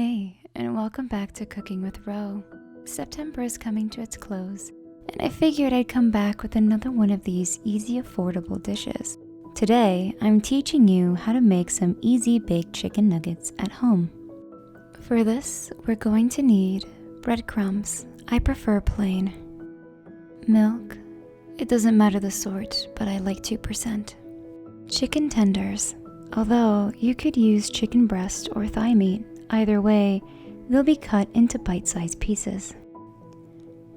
Hey, and welcome back to Cooking with Ro. September is coming to its close, and I figured I'd come back with another one of these easy, affordable dishes. Today, I'm teaching you how to make some easy baked chicken nuggets at home. For this, we're going to need breadcrumbs. I prefer plain. Milk. It doesn't matter the sort, but I like 2%. Chicken tenders. Although you could use chicken breast or thigh meat, either way, they'll be cut into bite-sized pieces.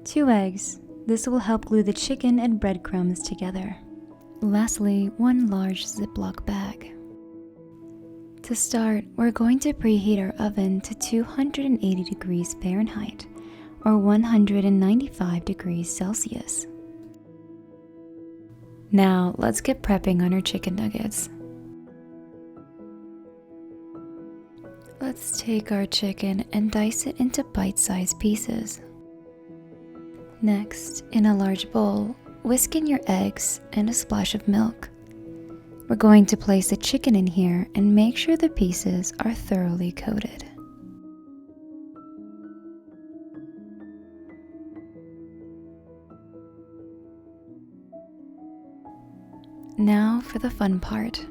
2 eggs. This will help glue the chicken and breadcrumbs together. Lastly, 1 large Ziplock bag. To start, we're going to preheat our oven to 280 degrees Fahrenheit or 195 degrees Celsius. Now, let's get prepping on our chicken nuggets. Let's take our chicken and dice it into bite-sized pieces. Next, in a large bowl, whisk in your eggs and a splash of milk. We're going to place the chicken in here and make sure the pieces are thoroughly coated. Now for the fun part.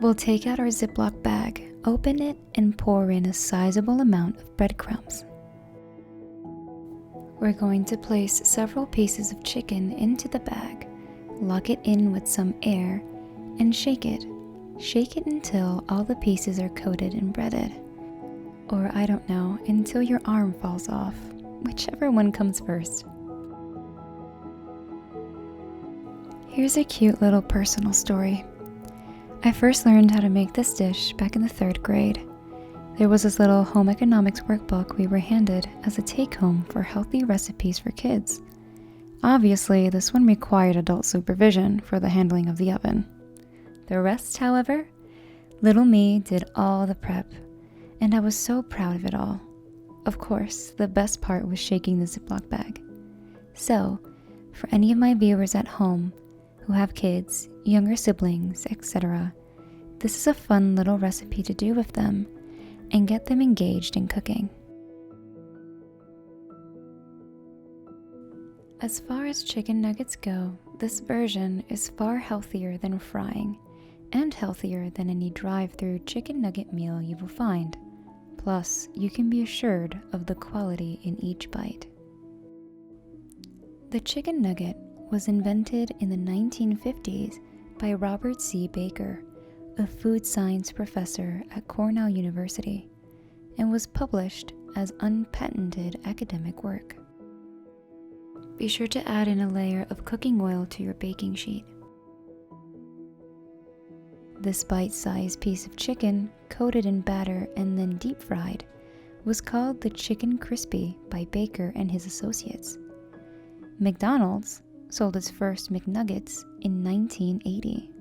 We'll take out our Ziploc bag, open it, and pour in a sizable amount of breadcrumbs. We're going to place several pieces of chicken into the bag, lock it in with some air, and shake it. Shake it until all the pieces are coated and breaded. Or I don't know, until your arm falls off, whichever one comes first. Here's a cute little personal story. I first learned how to make this dish back in the 3rd grade. There was this little home economics workbook we were handed as a take-home for healthy recipes for kids. Obviously, this one required adult supervision for the handling of the oven. The rest, however, little me did all the prep, and I was so proud of it all. Of course, the best part was shaking the Ziploc bag. So, for any of my viewers at home who have kids, younger siblings, etc., this is a fun little recipe to do with them and get them engaged in cooking. As far as chicken nuggets go, this version is far healthier than frying and healthier than any drive-through chicken nugget meal you will find. Plus, you can be assured of the quality in each bite. The chicken nugget was invented in the 1950s by Robert C. Baker, a food science professor at Cornell University, and was published as unpatented academic work. Be sure to add in a layer of cooking oil to your baking sheet. This bite-sized piece of chicken, coated in batter and then deep fried, was called the Chicken Crispy by Baker and his associates. McDonald's sold its first McNuggets in 1980.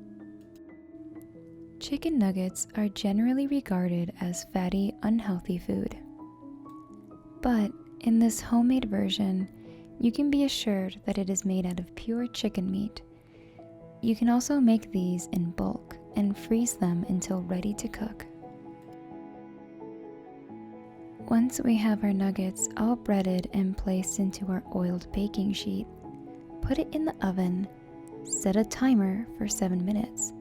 Chicken nuggets are generally regarded as fatty, unhealthy food. But in this homemade version, you can be assured that it is made out of pure chicken meat. You can also make these in bulk and freeze them until ready to cook. Once we have our nuggets all breaded and placed into our oiled baking sheet, put it in the oven, set a timer for 7 minutes.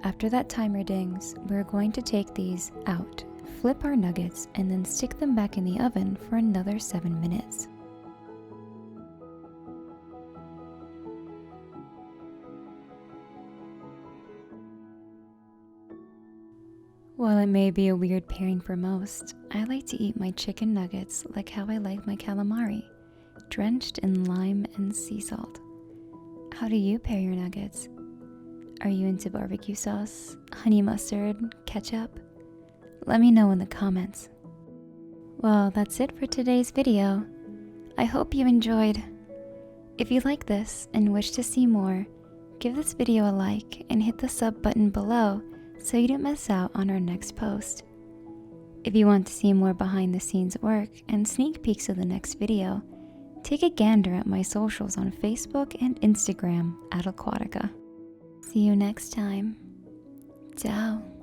After that timer dings, we're going to take these out, flip our nuggets, and then stick them back in the oven for another 7 minutes. While it may be a weird pairing for most, I like to eat my chicken nuggets like how I like my calamari, drenched in lime and sea salt. How do you pair your nuggets? Are you into barbecue sauce, honey mustard, ketchup? Let me know in the comments. Well, that's it for today's video. I hope you enjoyed. If you like this and wish to see more, give this video a like and hit the sub button below so you don't miss out on our next post. If you want to see more behind the scenes work and sneak peeks of the next video, take a gander at my socials on Facebook and Instagram at Alquatica. See you next time. Ciao.